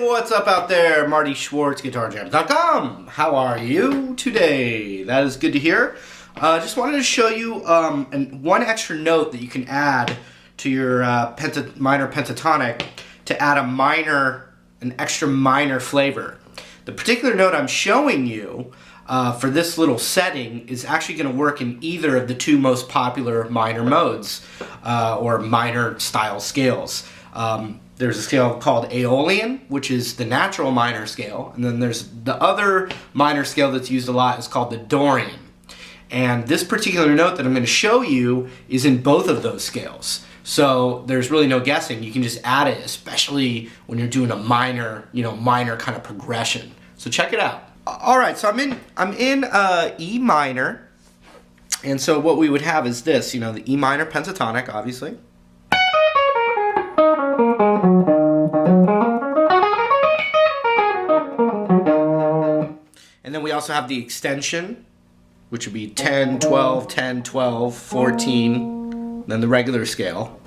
what's up out there? Marty Schwartz, GuitarJams.com. How are you today? That is good to hear. Just wanted to show you one extra note that you can add to your minor pentatonic to add an extra minor flavor. The particular note I'm showing you for this little setting is actually going to work in either of the two most popular minor modes or minor style scales. There's a scale called Aeolian, which is the natural minor scale, and then there's the other minor scale that's used a lot is called the Dorian. And this particular note that I'm going to show you is in both of those scales. So there's really no guessing. You can just add it, especially when you're doing a minor, minor kind of progression. So check it out. All right, so I'm in E minor, and so what we would have is this, the E minor pentatonic, obviously. And then we also have the extension, which would be 10, 12, 10, 12, 14, then the regular scale.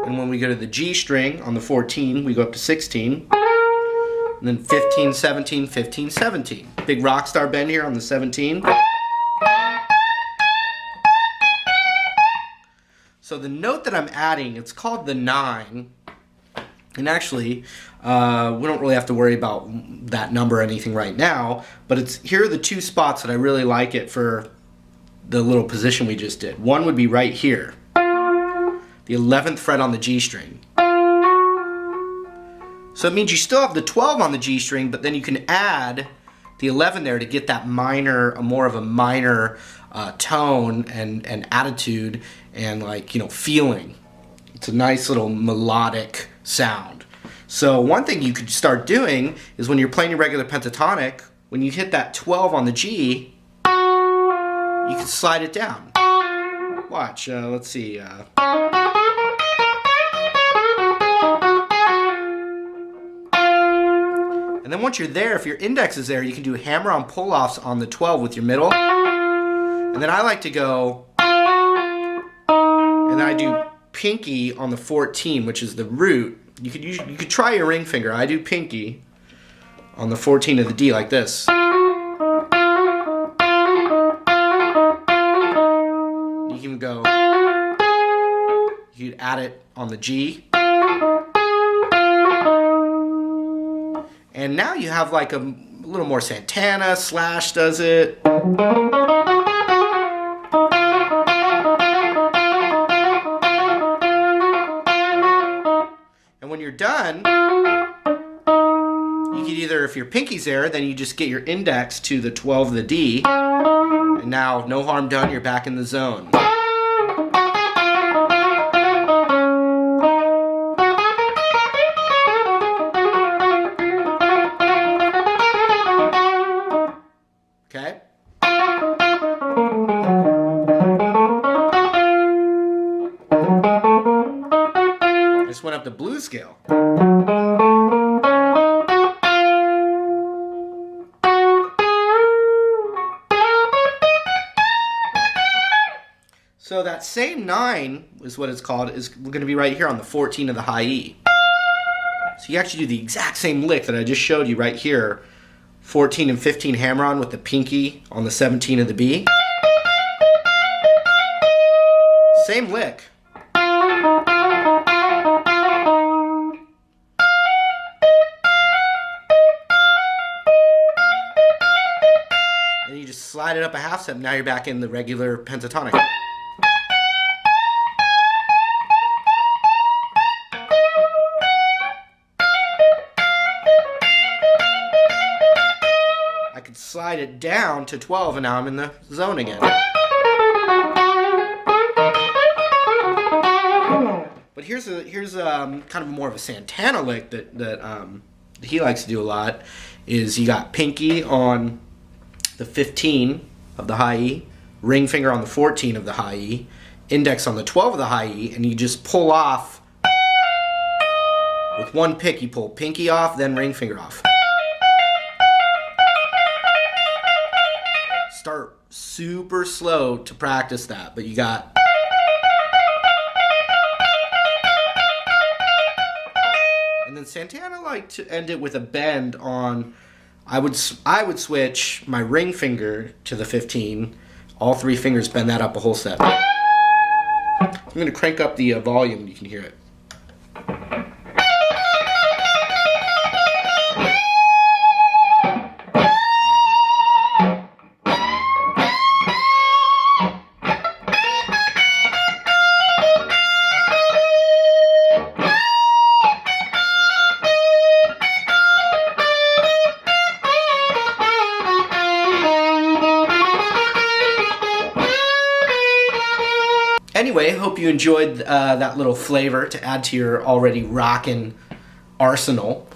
And when we go to the G string on the 14, we go up to 16. And then 15, 17, 15, 17. Big rock star bend here on the 17. So the note that I'm adding, it's called the 9. And actually, we don't really have to worry about that number or anything right now, but here are the two spots that I really like it for the little position we just did. One would be right here, the 11th fret on the G string. So it means you still have the 12 on the G string, but then you can add the 11 there to get that more of a minor tone and attitude and feeling. It's a nice little melodic sound. So one thing you could start doing is when you're playing your regular pentatonic, when you hit that 12 on the G, you can slide it down. Watch, let's see. And then once you're there, if your index is there, you can do hammer-on pull-offs on the 12 with your middle. And then I like to go, and then I do pinky on the 14, which is the root. You could try your ring finger. I do pinky on the 14 of the D like this. You can go, you could add it on the G. And now you have like a little more Santana, Slash does it. And when you're done, you could either, if your pinky's there, then you just get your index to the 12 of the D. And now, no harm done, you're back in the zone. Okay? I just went up the blues scale. So that same 9 is what it's called, is going to be right here on the 14 of the high E. So you actually do the exact same lick that I just showed you right here. 14 and 15 hammer-on with the pinky on the 17 of the B. Same lick. And you just slide it up a half step. Now you're back in the regular pentatonic. I could slide it down to 12 and now I'm in the zone again. But here's kind of more of a Santana lick that he likes to do a lot, is you got pinky on the 15 of the high E, ring finger on the 14 of the high E, index on the 12 of the high E, and you just pull off with one pick. You pull pinky off, then ring finger off. Start super slow to practice that, but you got then Santana liked to end it with a bend on. I would switch my ring finger to the 15. All three fingers, bend that up a whole step. I'm going to crank up the volume. You can hear it. Anyway, hope you enjoyed that little flavor to add to your already rockin' arsenal.